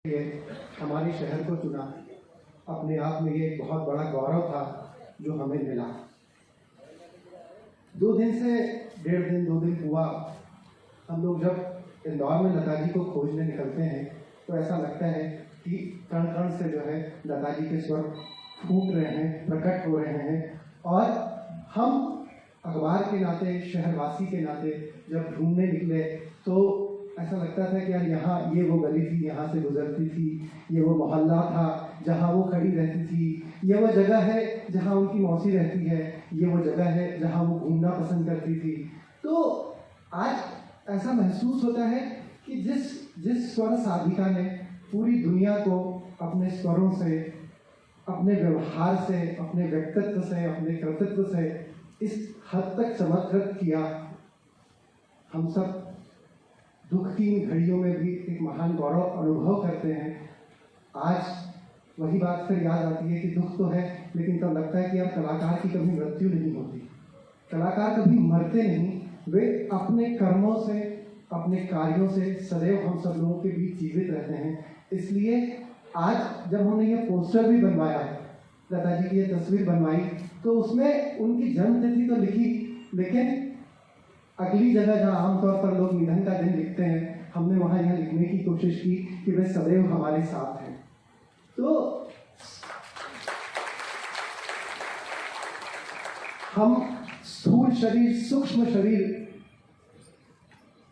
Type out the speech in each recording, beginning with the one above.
ये हमारे शहर को चुना, अपने आप में ये एक बहुत बड़ा गौरव था जो हमें मिला। 2 दिन से 1.5 दिन 2 दिन हुआ, हम लोग जब इंदौर में लता जी को खोजने निकलते हैं तो ऐसा लगता है कि कण कण से जो है लता जी के स्वर फूट रहे हैं, प्रकट हो रहे हैं। और हम अखबार के नाते, शहरवासी के नाते जब ढूंढने निकले तो ऐसा लगता था कि यार यहाँ ये वो गली थी, यहाँ से गुजरती थी, ये वो मोहल्ला था जहाँ वो खड़ी रहती थी, ये वो जगह है जहाँ उनकी मौसी रहती है, ये वो जगह है जहाँ वो घूमना पसंद करती थी। तो आज ऐसा महसूस होता है कि जिस स्वर साधिका ने पूरी दुनिया को अपने स्वरों से, अपने व्यवहार से, अपने व्यक्तित्व से, अपने कर्तृत्व से इस हद तक चमत्कृत किया, हम सब दुख की इन घड़ियों में भी एक महान गौरव अनुभव करते हैं। आज वही बात फिर याद आती है कि दुख तो है, लेकिन तब लगता है कि यार कलाकार की कभी मृत्यु नहीं होती, कलाकार कभी मरते नहीं, वे अपने कर्मों से, अपने कार्यों से सदैव हम सब लोगों के बीच जीवित रहते हैं। इसलिए आज जब हमने ये पोस्टर भी बनवाया, लता जी की ये तस्वीर बनवाई, तो उसमें उनकी जन्म तिथि तो लिखी, लेकिन अगली जगह जहाँ आमतौर पर लोग निधन का दिन लिखते हैं, हमने वहाँ यह लिखने की कोशिश की कि वे सदैव हमारे साथ हैं। तो हम स्थूल शरीर, सूक्ष्म शरीर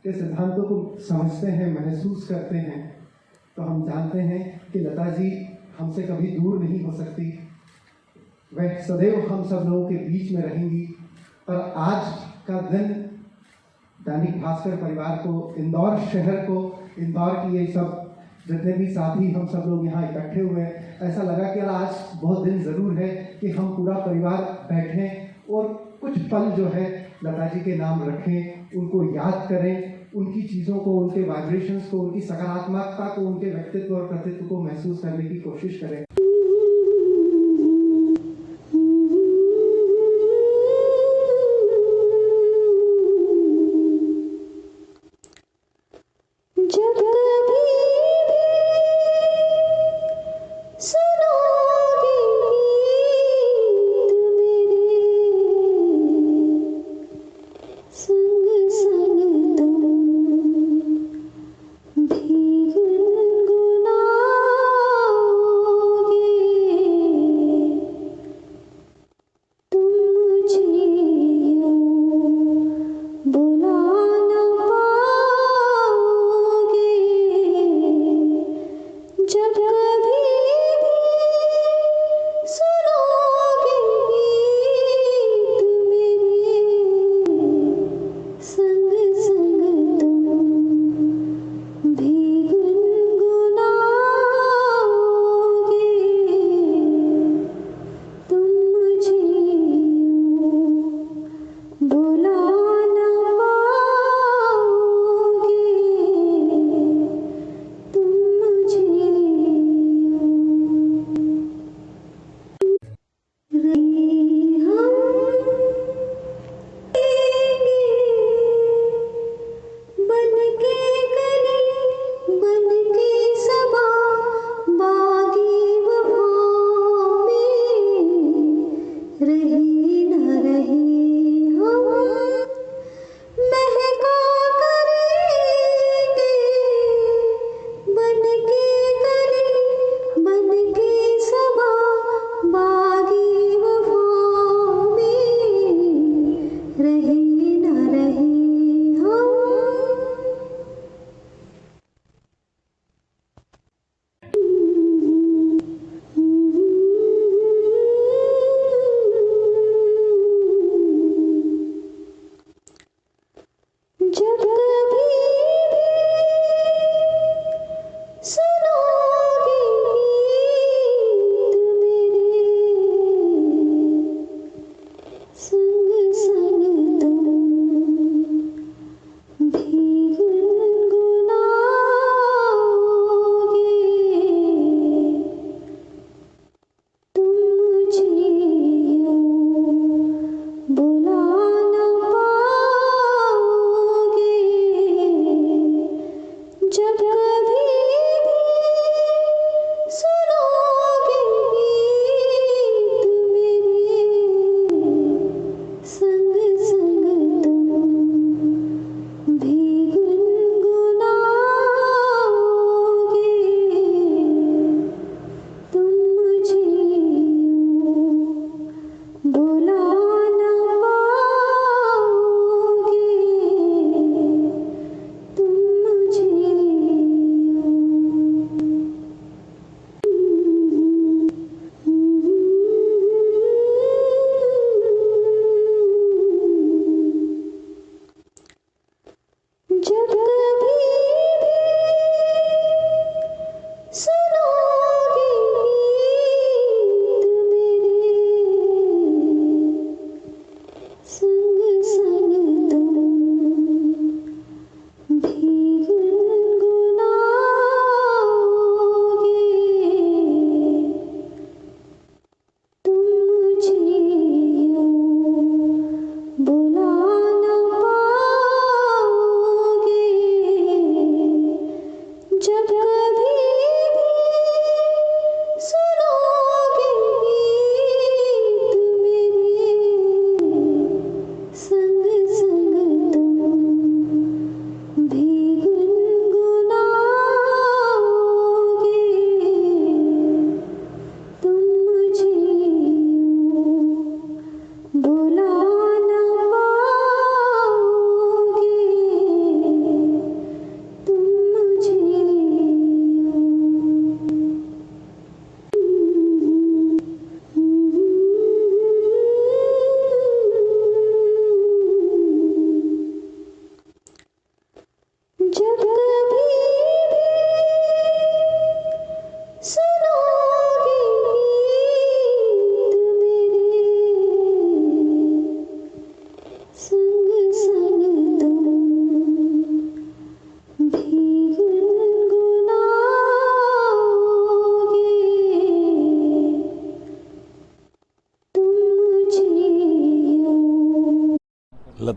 के सिद्धांतों को समझते हैं, महसूस करते हैं, तो हम जानते हैं कि लता जी हमसे कभी दूर नहीं हो सकती, वह सदैव हम सब लोगों के बीच में रहेंगी। पर आज का दिन दैनिक भास्कर परिवार को, इंदौर शहर को, इंदौर की ये सब जितने भी साथी हम सब लोग यहाँ इकट्ठे हुए हैं, ऐसा लगा कि आज बहुत दिन ज़रूर है कि हम पूरा परिवार बैठें और कुछ पल जो है लता जी के नाम रखें, उनको याद करें, उनकी चीज़ों को, उनके वाइब्रेशंस को, उनकी सकारात्मकता को, उनके व्यक्तित्व और कृतित्व को महसूस करने की कोशिश करें।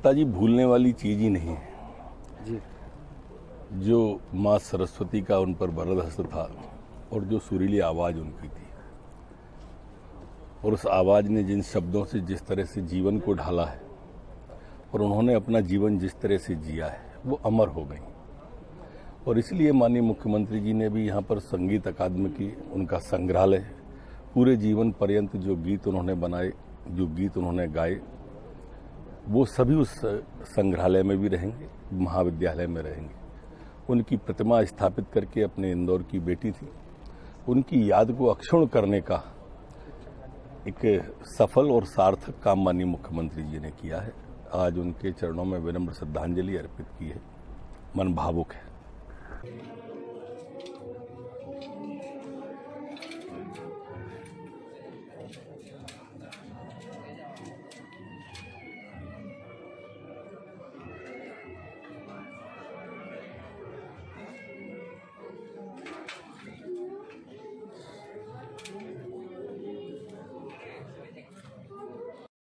नेताजी भूलने वाली चीज ही नहीं है जी। जो माँ सरस्वती का उन पर वरदहस्त था और जो सुरीली आवाज उनकी थी, और उस आवाज ने जिन शब्दों से जिस तरह से जीवन को ढाला है और उन्होंने अपना जीवन जिस तरह से जिया है वो अमर हो गई। और इसलिए माननीय मुख्यमंत्री जी ने भी यहाँ पर संगीत अकादमी की उनका संग्रहालय, पूरे जीवन पर्यंत जो गीत उन्होंने बनाए, जो गीत उन्होंने गाए, वो सभी उस संग्रहालय में भी रहेंगे, महाविद्यालय में रहेंगे। उनकी प्रतिमा स्थापित करके अपने इंदौर की बेटी थी, उनकी याद को अक्षुण्ण करने का एक सफल और सार्थक काम माननीय मुख्यमंत्री जी ने किया है। आज उनके चरणों में विनम्र श्रद्धांजलि अर्पित की है। मन भावुक है।